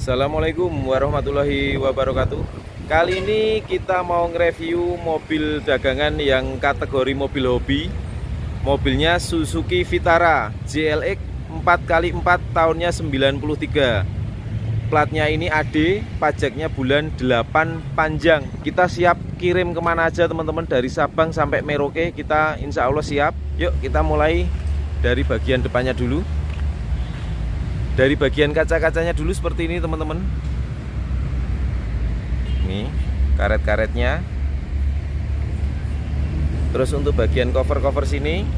Assalamualaikum warahmatullahi wabarakatuh. Kali ini kita mau nge-review mobil dagangan yang kategori mobil hobi. Mobilnya Suzuki Vitara GLX 4x4 tahunnya 93. Platnya ini AD, pajaknya bulan 8 panjang. Kita siap kirim kemana aja teman-teman, dari Sabang sampai Merauke. Kita insya Allah siap. Yuk kita mulai dari bagian depannya dulu. Dari bagian kaca-kacanya dulu seperti ini teman-teman. Nih karet-karetnya. Terus untuk bagian cover-cover sini.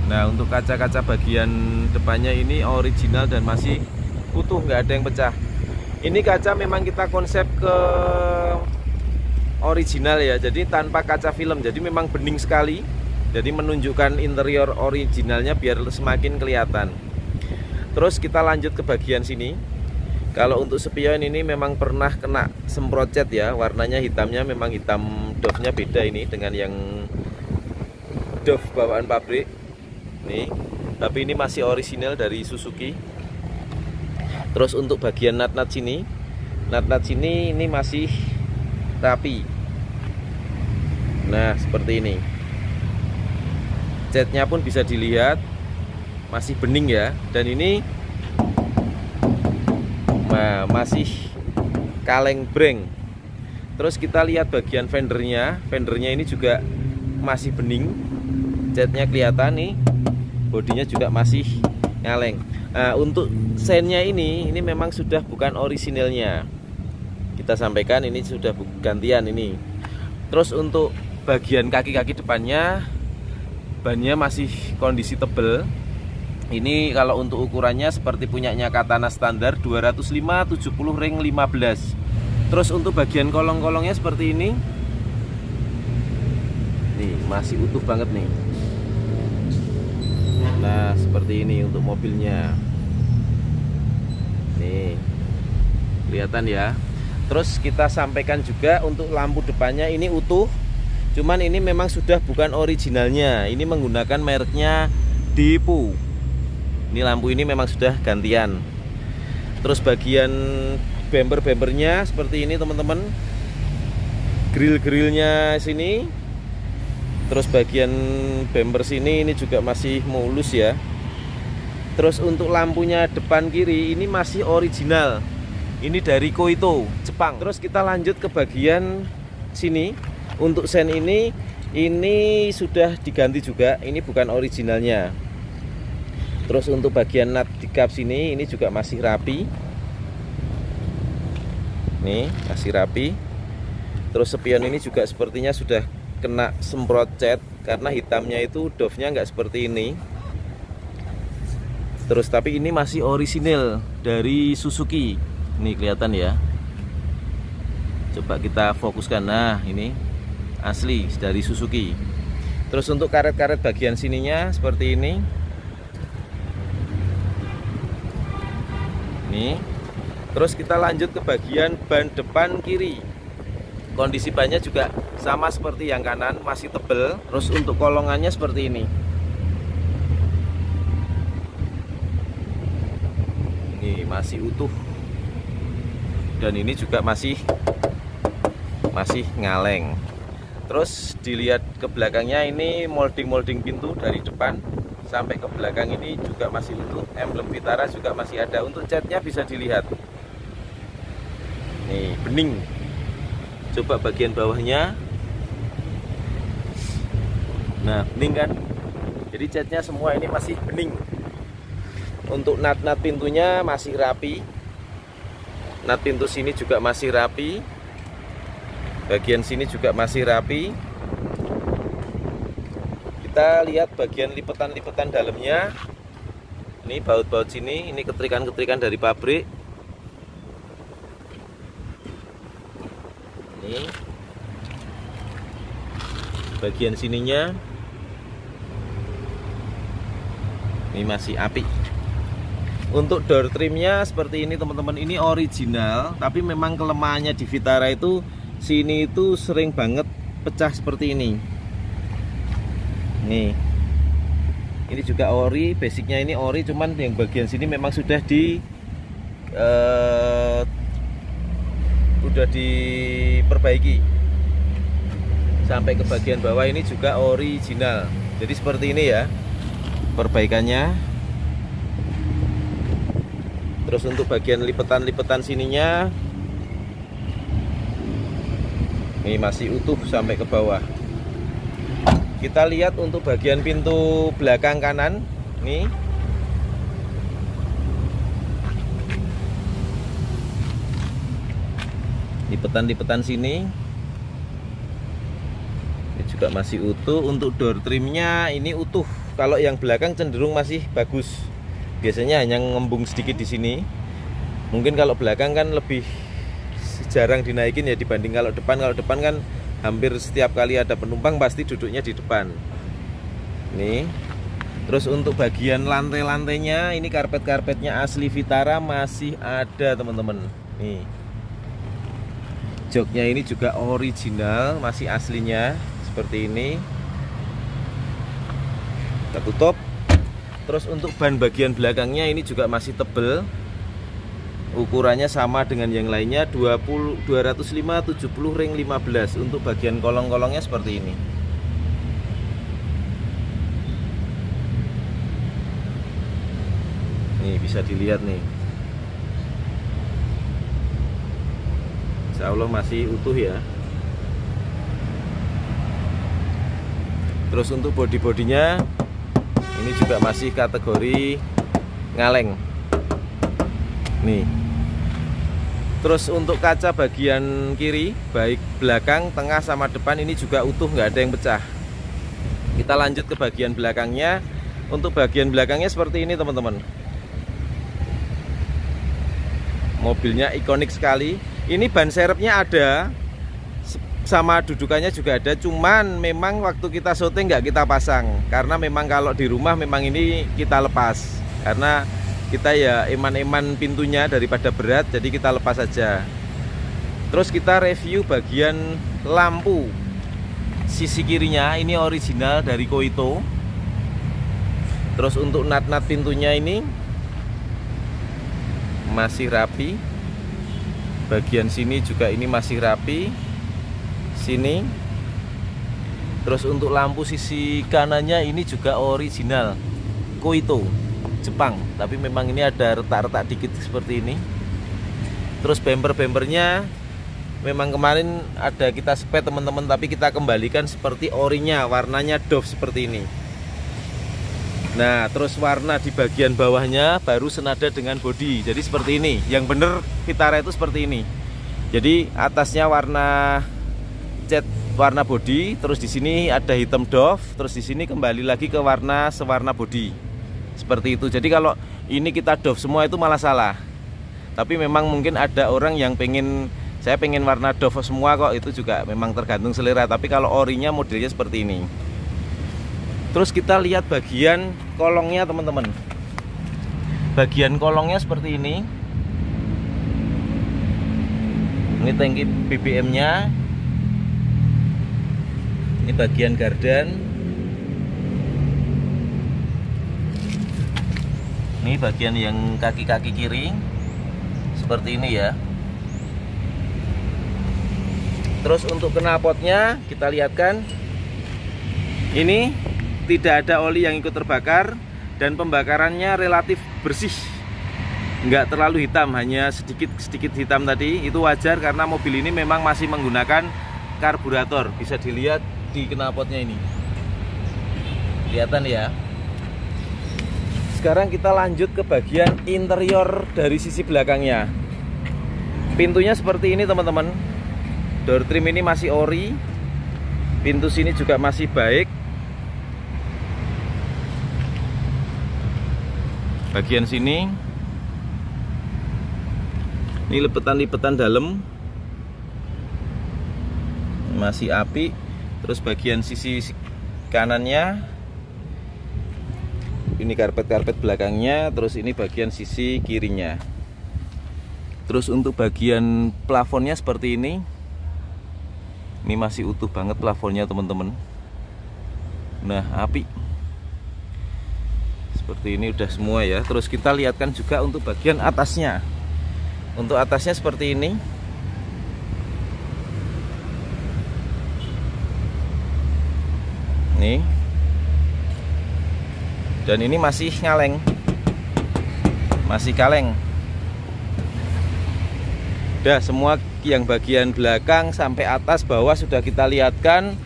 Nah untuk kaca-kaca bagian depannya ini original dan masih utuh, nggak ada yang pecah. Ini kaca memang kita konsep ke original ya, jadi tanpa kaca film, jadi memang bening sekali. Jadi menunjukkan interior originalnya biar semakin kelihatan. Terus kita lanjut ke bagian sini. Kalau untuk spion ini memang pernah kena semprot cat ya. Warnanya hitamnya memang hitam Dove-nya beda ini dengan yang Dove bawaan pabrik. Nih, tapi ini masih orisinal dari Suzuki. Terus untuk bagian nat-nat sini, nat-nat sini ini masih rapi. Nah, seperti ini. Catnya pun bisa dilihat masih bening ya, dan ini masih kaleng breng. Terus kita lihat bagian fendernya ini juga masih bening, catnya kelihatan nih, bodinya juga masih ngaleng. Nah, untuk sennya ini memang sudah bukan orisinilnya, kita sampaikan ini sudah gantian ini. Terus untuk bagian kaki-kaki depannya, bannya masih kondisi tebel. Ini kalau untuk ukurannya seperti punyanya Katana standar 205/70 ring 15. Terus untuk bagian kolong-kolongnya seperti ini. Nih masih utuh banget nih. Nah seperti ini untuk mobilnya. Nih kelihatan ya. Terus kita sampaikan juga untuk lampu depannya ini utuh. Cuman ini memang sudah bukan originalnya. Ini menggunakan mereknya Depo. Ini lampu ini memang sudah gantian. Terus bagian bumper-bumpernya seperti ini teman-teman. Grill-grillnya sini. Terus bagian bumper sini ini juga masih mulus ya. Terus untuk lampunya depan kiri ini masih original. Ini dari Koito, Jepang. Terus kita lanjut ke bagian sini. Untuk sen ini sudah diganti juga, ini bukan originalnya. Terus untuk bagian nut di kap sini ini juga masih rapi. Nih, masih rapi. Terus spion ini juga sepertinya sudah kena semprot cat karena hitamnya itu Dove-nya nggak seperti ini. Terus tapi ini masih orisinil dari Suzuki. Ini kelihatan ya. Coba kita fokuskan. Nah, ini asli dari Suzuki. Terus untuk karet-karet bagian sininya seperti ini. Nih. Terus kita lanjut ke bagian ban depan kiri. Kondisi bannya juga sama seperti yang kanan, masih tebel. Terus untuk kolongannya seperti ini. Ini masih utuh. Dan ini juga masih ngaleng. Terus dilihat ke belakangnya ini molding pintu dari depan sampai ke belakang ini juga masih utuh. Emblem Vitara juga masih ada. Untuk catnya bisa dilihat. Nih bening. Coba bagian bawahnya. Nah bening kan. Jadi catnya semua ini masih bening. Untuk nat-nat pintunya masih rapi. Nat pintu sini juga masih rapi. Bagian sini juga masih rapi. Kita lihat bagian lipetan-lipetan dalamnya. Ini baut-baut sini, ini ketrikan-ketrikan dari pabrik. Ini bagian sininya. Ini masih apik. Untuk door trimnya seperti ini teman-teman. Ini original, tapi memang kelemahannya di Vitara itu sini itu sering banget pecah seperti ini. Nih Ini juga ori, basicnya ini ori, cuman yang bagian sini memang sudah diperbaiki. Sampai ke bagian bawah ini juga original. Jadi seperti ini ya perbaikannya. Terus untuk bagian lipetan-lipetan sininya ini masih utuh sampai ke bawah. Kita lihat untuk bagian pintu belakang kanan nih. Lipetan-lipetan sini ini juga masih utuh. Untuk door trimnya ini utuh. Kalau yang belakang cenderung masih bagus. Biasanya hanya ngembung sedikit di sini. Mungkin kalau belakang kan lebih jarang dinaikin ya dibanding kalau depan. Kalau depan kan hampir setiap kali ada penumpang pasti duduknya di depan. Nih. Terus untuk bagian lantai-lantainya ini karpet-karpetnya asli Vitara masih ada, teman-teman. Nih. Joknya ini juga original, masih aslinya seperti ini. Kita tutup. Terus untuk ban bagian belakangnya ini juga masih tebel. Ukurannya sama dengan yang lainnya, 205 70 ring 15. Untuk bagian kolong-kolongnya seperti ini. Nih bisa dilihat nih. Insya Allah masih utuh ya. Terus untuk bodi-bodinya ini juga masih kategori ngaleng. Nih. Terus untuk kaca bagian kiri, baik belakang, tengah, sama depan ini juga utuh, nggak ada yang pecah. Kita lanjut ke bagian belakangnya. Untuk bagian belakangnya seperti ini, teman-teman. Mobilnya ikonik sekali. Ini ban serepnya ada, sama dudukannya juga ada. Cuman memang waktu kita syuting nggak kita pasang, karena memang kalau di rumah memang ini kita lepas. Karena kita ya eman-eman pintunya daripada berat, jadi kita lepas saja. Terus kita review bagian lampu sisi kirinya, ini original dari Koito. Terus untuk nat-nat pintunya ini masih rapi. Bagian sini juga ini masih rapi. Sini. Terus untuk lampu sisi kanannya ini juga original Koito Jepang, tapi memang ini ada retak-retak dikit seperti ini. Terus bumper-bumpernya memang kemarin ada kita spet, teman-teman, tapi kita kembalikan seperti orinya, warnanya doff seperti ini. Nah, terus warna di bagian bawahnya baru senada dengan bodi. Jadi seperti ini. Yang bener Vitara itu seperti ini. Jadi atasnya warna cat warna bodi, terus di sini ada hitam doff, terus di sini kembali lagi ke warna sewarna bodi. Seperti itu. Jadi kalau ini kita doff semua itu malah salah. Tapi memang mungkin ada orang yang saya pengen warna doff semua kok, itu juga memang tergantung selera. Tapi kalau orinya modelnya seperti ini. Terus kita lihat bagian kolongnya, teman-teman. Bagian kolongnya seperti ini. Ini tangki BBM-nya. Ini bagian gardan. Ini bagian yang kaki-kaki kiri seperti ini ya. Terus untuk knalpotnya kita lihatkan, ini tidak ada oli yang ikut terbakar dan pembakarannya relatif bersih, nggak terlalu hitam, hanya sedikit hitam tadi. Itu wajar karena mobil ini memang masih menggunakan karburator. Bisa dilihat di knalpotnya ini, kelihatan ya. Sekarang kita lanjut ke bagian interior dari sisi belakangnya. Pintunya seperti ini, teman-teman. Door trim ini masih ori. Pintu sini juga masih baik. Bagian sini ini lipetan-lipetan dalam masih api. Terus bagian sisi kanannya ini karpet-karpet belakangnya, terus ini bagian sisi kirinya. Terus untuk bagian plafonnya seperti ini. Ini masih utuh banget plafonnya, teman-teman. Nah, api. Seperti ini udah semua ya. Terus kita lihatkan juga untuk bagian atasnya. Untuk atasnya seperti ini. Nih. Dan ini masih ngaleng. Masih kaleng. Udah semua yang bagian belakang sampai atas bawah sudah kita lihatkan.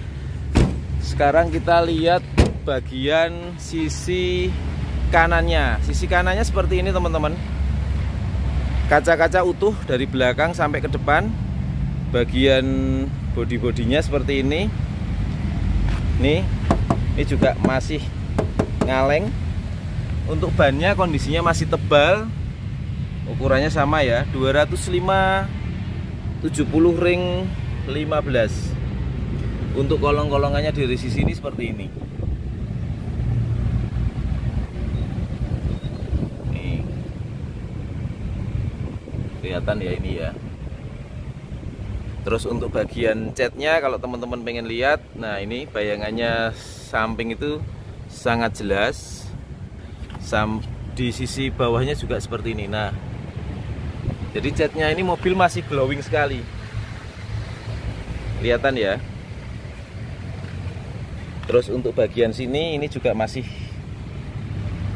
Sekarang kita lihat bagian sisi kanannya. Sisi kanannya seperti ini teman-teman. Kaca-kaca utuh dari belakang sampai ke depan. Bagian bodi-bodinya seperti ini. Nih, ini juga masih ngaleng. Untuk bannya kondisinya masih tebal. Ukurannya sama ya, 205 70 ring 15. Untuk kolong-kolongannya dari sisi ini seperti ini. Nih. Kelihatan ya ini ya. Terus untuk bagian catnya kalau teman-teman pengen lihat, nah ini bayangannya samping itu sangat jelas. Di sisi bawahnya juga seperti ini. Nah, jadi catnya ini mobil masih glowing sekali. Kelihatan ya. Terus untuk bagian sini ini juga masih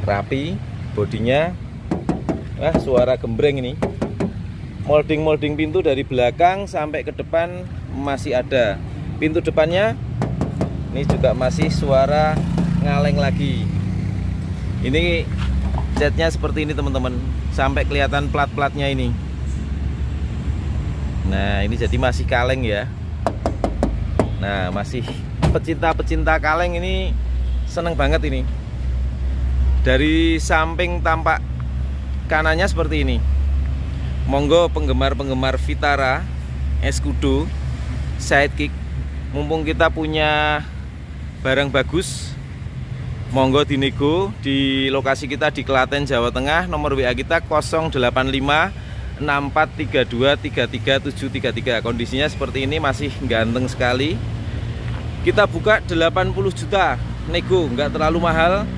rapi bodinya. Wah, suara gembreng ini. Molding pintu dari belakang sampai ke depan masih ada. Pintu depannya ini juga masih suara ngaleng lagi. Ini catnya seperti ini teman-teman, sampai kelihatan plat-platnya ini. Nah ini jadi masih kaleng ya. Nah masih pecinta-pecinta kaleng ini seneng banget ini. Dari samping tampak kanannya seperti ini. Monggo penggemar-penggemar Vitara, Escudo, Sidekick, mumpung kita punya barang bagus, monggo dinego di lokasi kita di Klaten, Jawa Tengah. Nomor WA kita 085 6432 33733. Kondisinya seperti ini, masih ganteng sekali. Kita buka 80 juta nego, nggak terlalu mahal.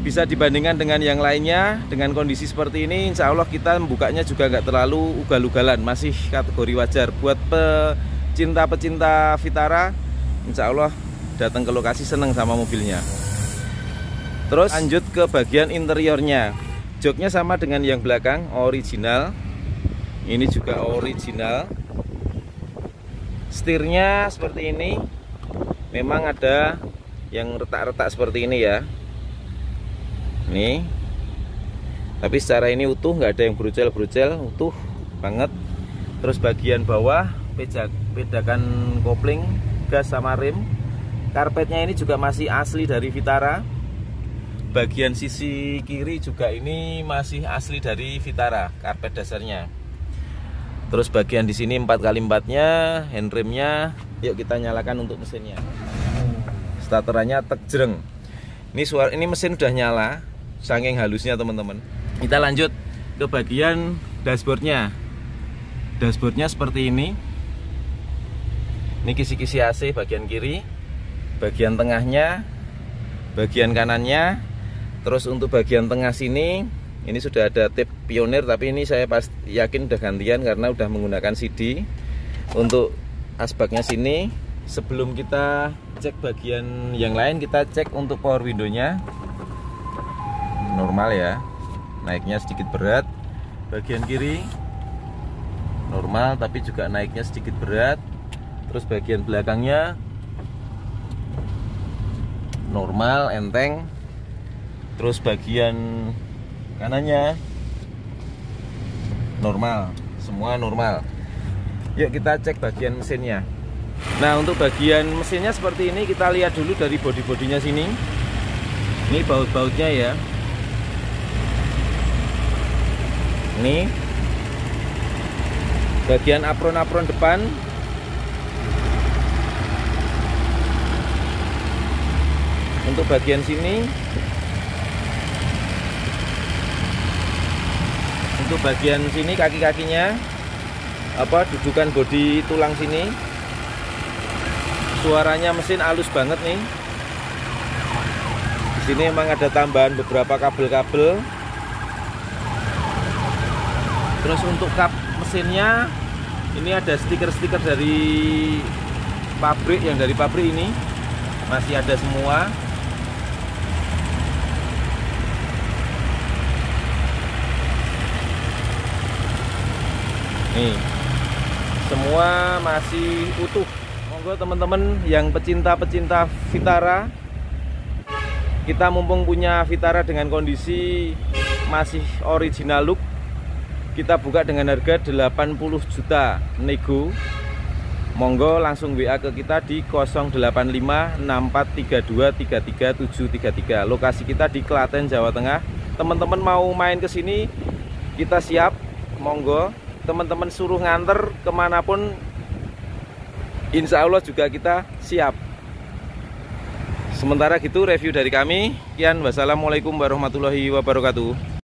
Bisa dibandingkan dengan yang lainnya. Dengan kondisi seperti ini, insya Allah kita membukanya juga nggak terlalu ugal-ugalan, masih kategori wajar. Buat pecinta-pecinta Vitara, insya Allah datang ke lokasi seneng sama mobilnya. Terus lanjut ke bagian interiornya. Joknya sama dengan yang belakang, original. Ini juga original. Setirnya seperti ini. Memang ada yang retak-retak seperti ini ya. Nih. Tapi secara ini utuh, nggak ada yang brucel-brucel, utuh banget. Terus bagian bawah pedakan kopling, gas sama rem. Karpetnya ini juga masih asli dari Vitara. Bagian sisi kiri juga ini masih asli dari Vitara, karpet dasarnya. Terus bagian di sini 4x4-nya, handremnya. Yuk kita nyalakan untuk mesinnya. Starterannya tek jreng. Ini mesin udah nyala, saking halusnya teman-teman. Kita lanjut ke bagian dashboardnya. Dashboardnya seperti ini. Ini kisi-kisi AC bagian kiri, bagian tengahnya, bagian kanannya. Terus untuk bagian tengah sini, ini sudah ada tape Pioneer, tapi ini saya yakin udah gantian karena udah menggunakan CD. Untuk asbaknya sini, sebelum kita cek bagian yang lain, kita cek untuk power window-nya. Normal ya, naiknya sedikit berat. Bagian kiri normal, tapi juga naiknya sedikit berat. Terus bagian belakangnya normal, enteng. Terus bagian kanannya normal, semua normal. Yuk kita cek bagian mesinnya. Nah untuk bagian mesinnya seperti ini, kita lihat dulu dari bodi-bodinya sini. Ini baut-bautnya ya. Ini bagian apron-apron depan. Untuk bagian sini, untuk bagian sini kaki-kakinya, dudukan bodi tulang sini, suaranya mesin halus banget nih. sini emang ada tambahan beberapa kabel-kabel. Terus untuk kap mesinnya ini ada stiker-stiker dari pabrik, yang dari pabrik ini masih ada semua. Nih, semua masih utuh. Monggo teman-teman yang pecinta-pecinta Vitara, kita mumpung punya Vitara dengan kondisi masih original look, kita buka dengan harga 80 juta nego. Monggo langsung WA ke kita di 085643233733. Lokasi kita di Klaten, Jawa Tengah. Teman-teman mau main ke sini, kita siap. Monggo. Teman-teman suruh nganter kemanapun, insya Allah juga kita siap. Sementara gitu review dari kami. Sekian, wassalamualaikum warahmatullahi wabarakatuh.